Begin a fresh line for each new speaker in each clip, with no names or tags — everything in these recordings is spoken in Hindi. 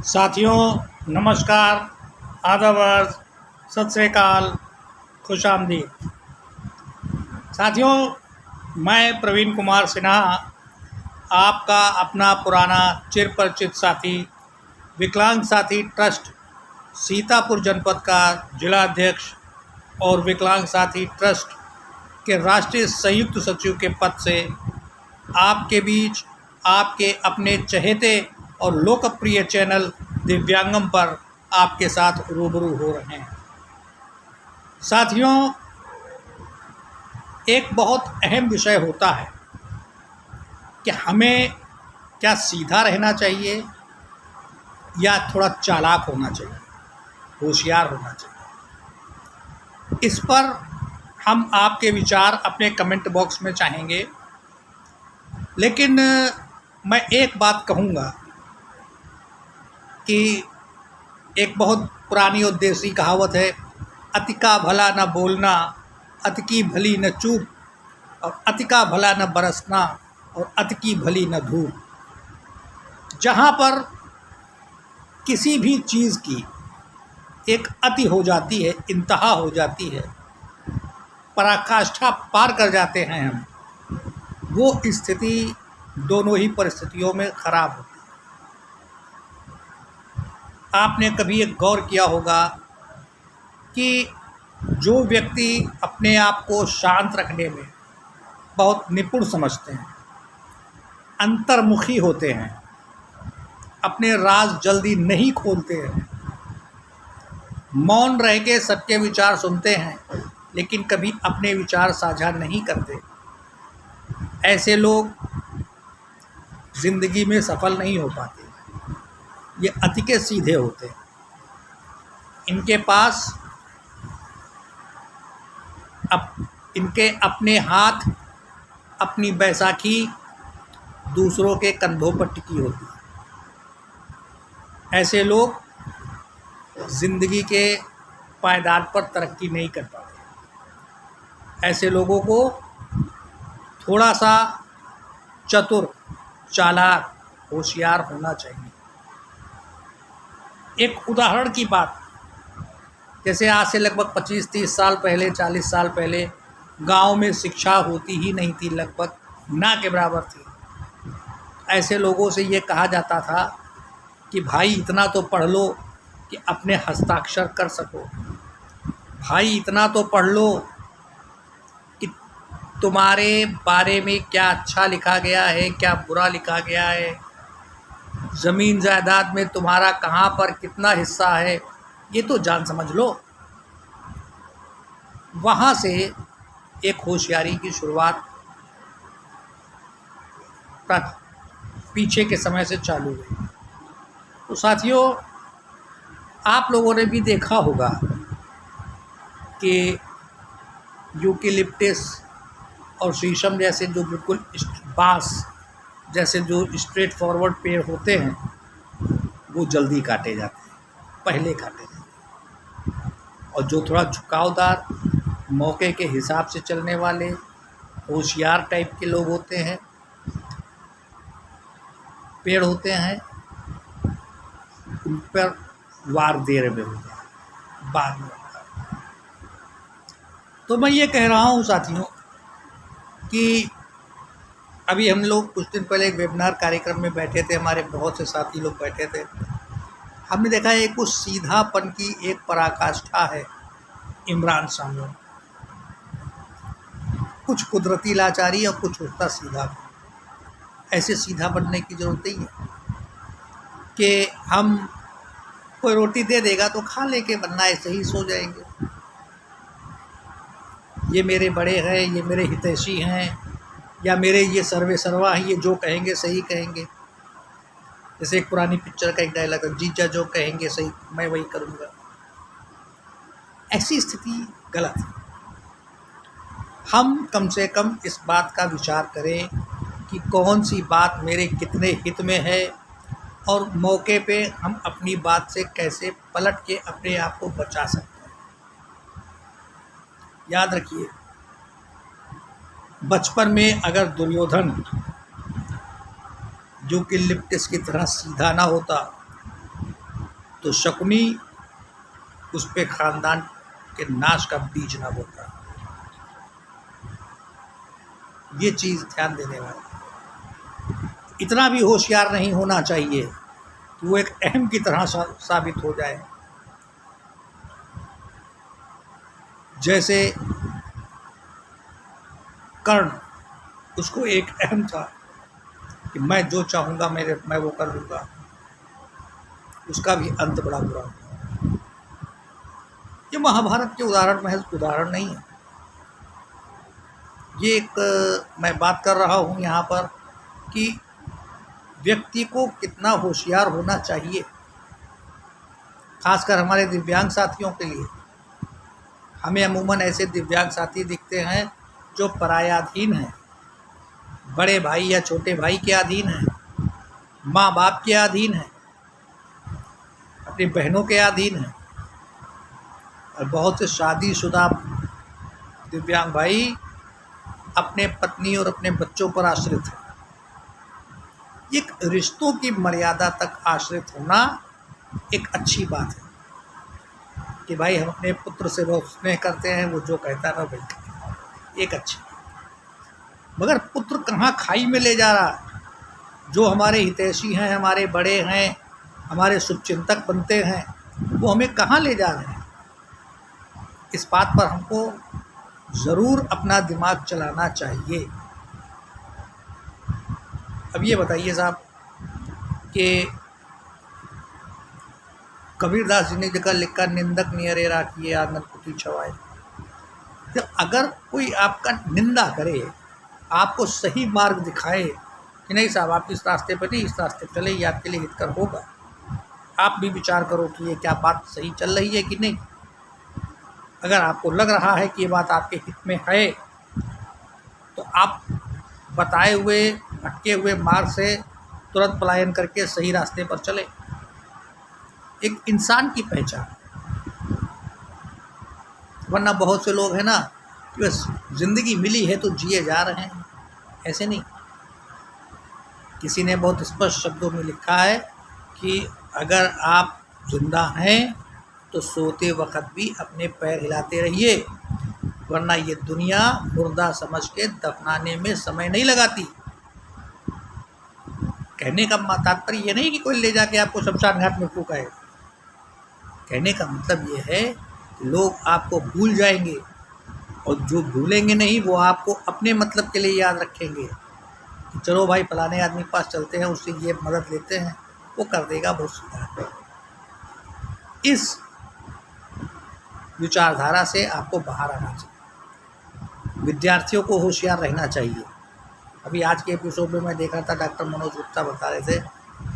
साथियों नमस्कार, आदाब, सत श्री अकाल, खुश आमदीद। साथियों, मैं प्रवीण कुमार सिन्हा, आपका अपना पुराना चिरपरिचित साथी, विकलांग साथी ट्रस्ट सीतापुर जनपद का जिला अध्यक्ष और विकलांग साथी ट्रस्ट के राष्ट्रीय संयुक्त सचिव के पद से आपके बीच आपके अपने चहेते और लोकप्रिय चैनल दिव्यांगम पर आपके साथ रूबरू हो रहे हैं। साथियों, एक बहुत अहम विषय होता है कि हमें क्या सीधा रहना चाहिए या थोड़ा चालाक होना चाहिए, होशियार होना चाहिए। इस पर हम आपके विचार अपने कमेंट बॉक्स में चाहेंगे। लेकिन मैं एक बात कहूँगा कि एक बहुत पुरानी और देसी कहावत है, अति का भला न बोलना, अति की भली न चूप, और अति का भला न बरसना, और अति की भली न धूप। जहाँ पर किसी भी चीज़ की एक अति हो जाती है, इंतहा हो जाती है, पराकाष्ठा पार कर जाते हैं हम, वो स्थिति दोनों ही परिस्थितियों में ख़राब होती है। आपने कभी एक गौर किया होगा कि जो व्यक्ति अपने आप को शांत रखने में बहुत निपुण समझते हैं, अंतर्मुखी होते हैं, अपने राज जल्दी नहीं खोलते हैं, मौन रह के सबके विचार सुनते हैं, लेकिन कभी अपने विचार साझा नहीं करते, ऐसे लोग ज़िंदगी में सफल नहीं हो पाते। ये अति के सीधे होते हैं। इनके पास इनके अपने हाथ, अपनी बैसाखी दूसरों के कंधों पर टिकी होती है। ऐसे लोग ज़िंदगी के पायदान पर तरक्की नहीं कर पाते। ऐसे लोगों को थोड़ा सा चतुर, चालाक, होशियार होना चाहिए। एक उदाहरण की बात, जैसे आज से लगभग 25-30 साल पहले, 40 साल पहले गांव में शिक्षा होती ही नहीं थी, लगभग ना के बराबर थी। ऐसे लोगों से ये कहा जाता था कि भाई इतना तो पढ़ लो कि अपने हस्ताक्षर कर सको, भाई इतना तो पढ़ लो कि तुम्हारे बारे में क्या अच्छा लिखा गया है, क्या बुरा लिखा गया है, ज़मीन जायदाद में तुम्हारा कहाँ पर कितना हिस्सा है, ये तो जान समझ लो। वहाँ से एक होशियारी की शुरुआत पीछे के समय से चालू हुई। तो साथियों, आप लोगों ने भी देखा होगा कि यूकेलिप्टस और शीशम जैसे जो बिल्कुल बांस जैसे जो स्ट्रेट फॉरवर्ड पेड़ होते हैं, वो जल्दी काटे जाते हैं, पहले काटे जाते हैं। और जो थोड़ा झुकावदार, मौके के हिसाब से चलने वाले, होशियार टाइप के लोग होते हैं, पेड़ होते हैं, उन पर वार देर में होता है, बाद में होता है। तो मैं ये कह रहा हूँ साथियों कि अभी हम लोग कुछ दिन पहले एक वेबिनार कार्यक्रम में बैठे थे, हमारे बहुत से साथी लोग बैठे थे। हमने देखा एक उस सीधापन की एक पराकाष्ठा है इमरान साहब, कुछ कुदरती लाचारी और कुछ होता सीधा। ऐसे सीधा बनने की ज़रूरत नहीं है कि हम कोई रोटी दे देगा तो खा लेके बनना, ऐसे ही सो जाएंगे, ये मेरे बड़े हैं, ये मेरे हितैषी हैं, या मेरे ये सर्वे सर्वा हैं, ये जो कहेंगे सही कहेंगे। जैसे एक पुरानी पिक्चर का एक डायलॉग है, जीजा जो कहेंगे सही, मैं वही करूँगा। ऐसी स्थिति गलत है। हम कम से कम इस बात का विचार करें कि कौन सी बात मेरे कितने हित में है, और मौके पे हम अपनी बात से कैसे पलट के अपने आप को बचा सकते हैं। याद रखिए, बचपन में अगर दुर्योधन यूकेलिप्टस की तरह सीधा ना होता तो शकुनी उस पे खानदान के नाश का बीज ना बोता। ये चीज़ ध्यान देने वाली। इतना भी होशियार नहीं होना चाहिए कि वो एक अहम की तरह साबित हो जाए। जैसे कर्ण, उसको एक अहम था कि मैं जो चाहूँगा मैं वो कर लूँगा। उसका भी अंत बड़ा बुरा हुआ। ये महाभारत के उदाहरण महज उदाहरण नहीं है। ये एक मैं बात कर रहा हूँ यहाँ पर कि व्यक्ति को कितना होशियार होना चाहिए, खासकर हमारे दिव्यांग साथियों के लिए। हमें अमूमन ऐसे दिव्यांग साथी दिखते हैं जो परायाधीन हैं, बड़े भाई या छोटे भाई के अधीन हैं, माँ बाप के अधीन हैं, अपनी बहनों के अधीन हैं, और बहुत से शादीशुदा दिव्यांग भाई अपने पत्नी और अपने बच्चों पर आश्रित हैं। एक रिश्तों की मर्यादा तक आश्रित होना एक अच्छी बात है कि भाई हम अपने पुत्र से बहुत स्नेह करते हैं, वो जो कहता है ना वही करते हैं, एक अच्छी। मगर पुत्र कहाँ खाई में ले जा रहा है? जो हमारे हितैषी हैं, हमारे बड़े हैं, हमारे शुभचिंतक बनते हैं, वो हमें कहाँ ले जा रहे हैं? इस बात पर हमको ज़रूर अपना दिमाग चलाना चाहिए। अब ये बताइए साहब कि कबीरदास जी ने जगह लिखा, निंदक नियरे राखिए आंगन कुटी छवाए। तो अगर कोई आपका निंदा करे, आपको सही मार्ग दिखाए कि नहीं साहब आप इस रास्ते पर नहीं, इस रास्ते चले, ये आपके लिए हितकर होगा, आप भी विचार करो कि ये क्या बात सही चल रही है कि नहीं। अगर आपको लग रहा है कि ये बात आपके हित में है, तो आप बताए हुए भटके हुए मार्ग से तुरंत पलायन करके सही रास्ते पर चले। एक इंसान की पहचान। वरना बहुत से लोग हैं ना कि बस ज़िंदगी मिली है तो जिए जा रहे हैं, ऐसे नहीं। किसी ने बहुत स्पष्ट शब्दों में लिखा है कि अगर आप जिंदा हैं तो सोते वक्त भी अपने पैर हिलाते रहिए, वरना ये दुनिया मुर्दा समझ के दफनाने में समय नहीं लगाती। कहने का तात्पर्य ये नहीं कि कोई ले जाके आपको शमशान घाट में फूंकाए। कहने का मतलब ये है कि लोग आपको भूल जाएंगे, और जो भूलेंगे नहीं वो आपको अपने मतलब के लिए याद रखेंगे कि चलो भाई फलाने आदमी के पास चलते हैं, उससे ये मदद लेते हैं, वो कर देगा बहुत सीधा। इस विचारधारा से आपको बाहर आना चाहिए। विद्यार्थियों को होशियार रहना चाहिए। अभी आज के एपिसोड में मैं देख रहा था, डॉक्टर मनोज गुप्ता बता रहे थे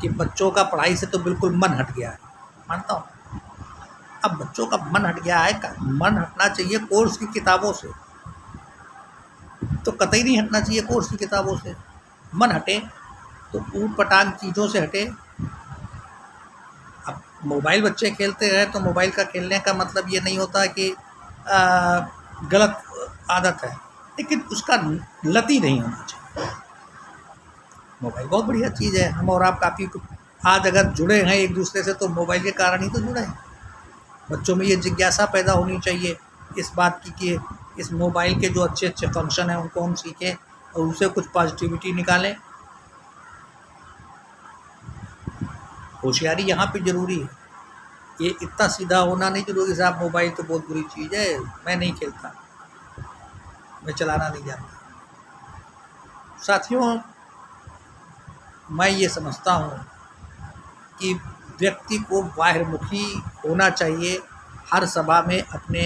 कि बच्चों का पढ़ाई से तो बिल्कुल मन हट गया है। मानता हूँ, अब बच्चों का मन हट गया है। मन हटना चाहिए कोर्स की किताबों से, तो कतई नहीं हटना चाहिए कोर्स की किताबों से। मन हटे तो ऊट पटांग चीज़ों से हटे। अब मोबाइल बच्चे खेलते हैं तो मोबाइल का खेलने का मतलब ये नहीं होता कि गलत आदत है, लेकिन उसका लती नहीं होना चाहिए। मोबाइल बहुत बढ़िया चीज़ है। हम और आप काफ़ी आज अगर जुड़े हैं एक दूसरे से तो मोबाइल के कारण ही तो जुड़े हैं। बच्चों में ये जिज्ञासा पैदा होनी चाहिए इस बात की कि इस मोबाइल के जो अच्छे अच्छे फंक्शन हैं उनको हम सीखें और उनसे कुछ पॉजिटिविटी निकालें। होशियारी यहाँ पे ज़रूरी है। ये इतना सीधा होना नहीं जरूरी साहब मोबाइल तो बहुत बुरी चीज़ है, मैं नहीं खेलता, मैं चलाना नहीं जानता। साथियों, मैं ये समझता हूँ कि व्यक्ति को बाहिर्मुखी होना चाहिए, हर सभा में अपने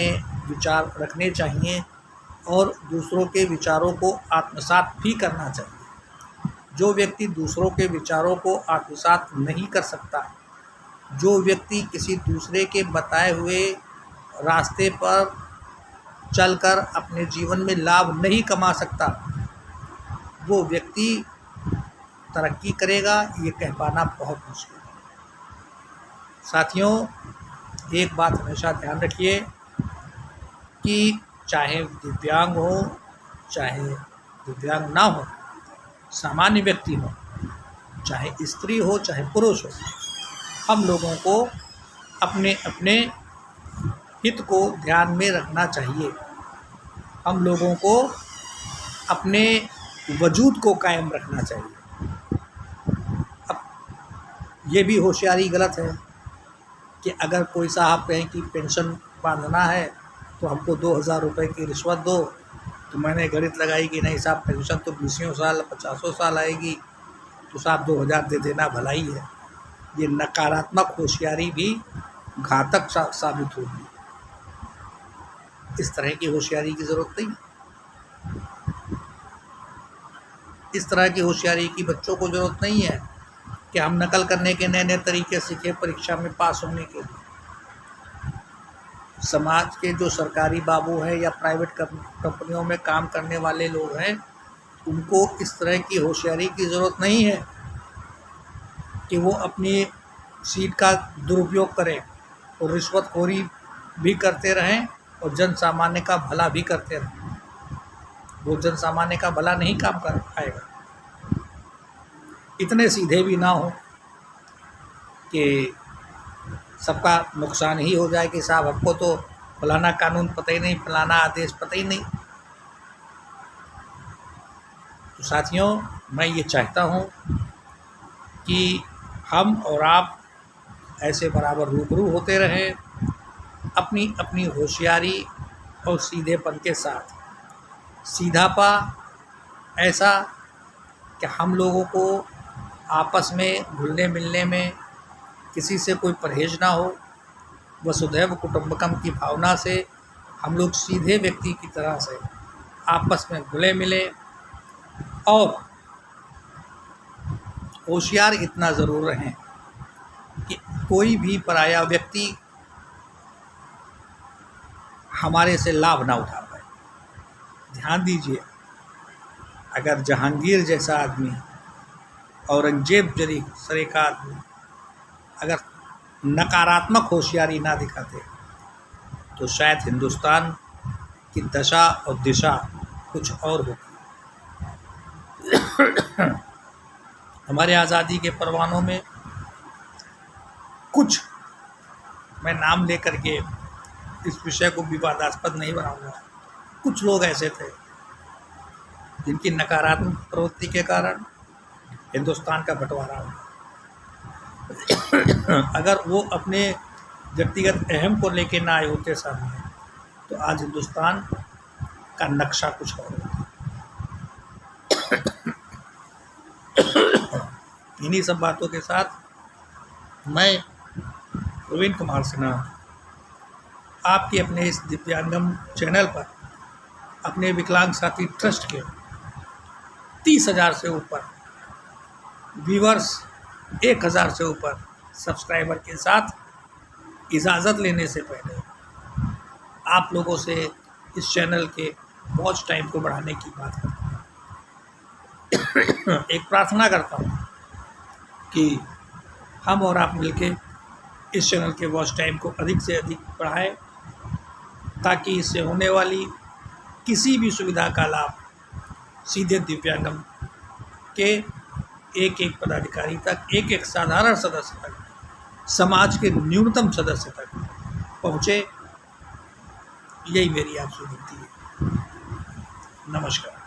विचार रखने चाहिए और दूसरों के विचारों को आत्मसात भी करना चाहिए। जो व्यक्ति दूसरों के विचारों को आत्मसात नहीं कर सकता, जो व्यक्ति किसी दूसरे के बताए हुए रास्ते पर चलकर अपने जीवन में लाभ नहीं कमा सकता, वो व्यक्ति तरक्की करेगा, ये कह पाना बहुत मुश्किल है। साथियों, एक बात हमेशा ध्यान रखिए कि चाहे दिव्यांग हो चाहे दिव्यांग ना हो, सामान्य व्यक्ति हो, चाहे स्त्री हो चाहे पुरुष हो, हम लोगों को अपने अपने हित को ध्यान में रखना चाहिए। हम लोगों को अपने वजूद को कायम रखना चाहिए। अब ये भी होशियारी गलत है कि अगर कोई साहब कहें कि पेंशन बांधना है तो हमको 2000 रुपये की रिश्वत दो, तो मैंने गणित लगाई कि नहीं साहब, पेंशन तो 20 साल 50 साल आएगी, तो साहब 2000 दे देना भलाई है। ये नकारात्मक होशियारी भी घातक साबित होगी। इस तरह की होशियारी की ज़रूरत नहीं। इस तरह की होशियारी की बच्चों को ज़रूरत नहीं है कि हम नकल करने के नए नए तरीके सीखें परीक्षा में पास होने के लिए। समाज के जो सरकारी बाबू हैं या प्राइवेट कंपनियों में काम करने वाले लोग हैं, उनको इस तरह की होशियारी की ज़रूरत नहीं है कि वो अपनी सीट का दुरुपयोग करें और रिश्वतखोरी भी करते रहें और जन सामान्य का भला भी करते रहें। वो जन सामान्य का भला नहीं काम कर पाएगा। इतने सीधे भी ना हो कि सबका नुकसान ही हो जाए कि साहब हमको तो फलाना कानून पता ही नहीं, फलाना आदेश पता ही नहीं। तो साथियों, मैं ये चाहता हूँ कि हम और आप ऐसे बराबर रूबरू होते रहें, अपनी अपनी होशियारी और सीधेपन के साथ। सीधापा ऐसा कि हम लोगों को आपस में घुलने मिलने में किसी से कोई परहेज ना हो। वसुधैव कुटुंबकम की भावना से हम लोग सीधे व्यक्ति की तरह से आपस में घुले मिले, और होशियार इतना ज़रूर रहें कि कोई भी पराया व्यक्ति हमारे से लाभ ना उठा पाए। ध्यान दीजिए, अगर जहांगीर जैसा आदमी, औरंगजेब सरे का आदमी अगर नकारात्मक होशियारी ना दिखाते तो शायद हिंदुस्तान की दशा और दिशा कुछ और होती। हमारे आज़ादी के परवानों में कुछ, मैं नाम लेकर के इस विषय को विवादास्पद नहीं बनाऊंगा, कुछ लोग ऐसे थे जिनकी नकारात्मक प्रवृत्ति के कारण हिंदुस्तान का बंटवारा हुआ। अगर वो अपने व्यक्तिगत अहम को लेके ना आए होते सामने, तो आज हिंदुस्तान का नक्शा कुछ और होता। इन्हीं सब बातों के साथ मैं प्रवीण कुमार सिन्हा आपके अपने इस दिव्यांगम चैनल पर अपने विकलांग साथी ट्रस्ट के 30,000 से ऊपर व्यूअर्स, 1,000 से ऊपर सब्सक्राइबर के साथ इजाज़त लेने से पहले आप लोगों से इस चैनल के वॉच टाइम को बढ़ाने की बात करता हूँ। एक प्रार्थना करता हूँ कि हम और आप मिलके इस चैनल के वॉच टाइम को अधिक से अधिक बढ़ाएं, ताकि इससे होने वाली किसी भी सुविधा का लाभ सीधे दिव्यांगम के एक एक पदाधिकारी तक, एक एक साधारण सदस्य तक, समाज के न्यूनतम सदस्य तक पहुँचे। यही मेरी आपसे विनती है। नमस्कार।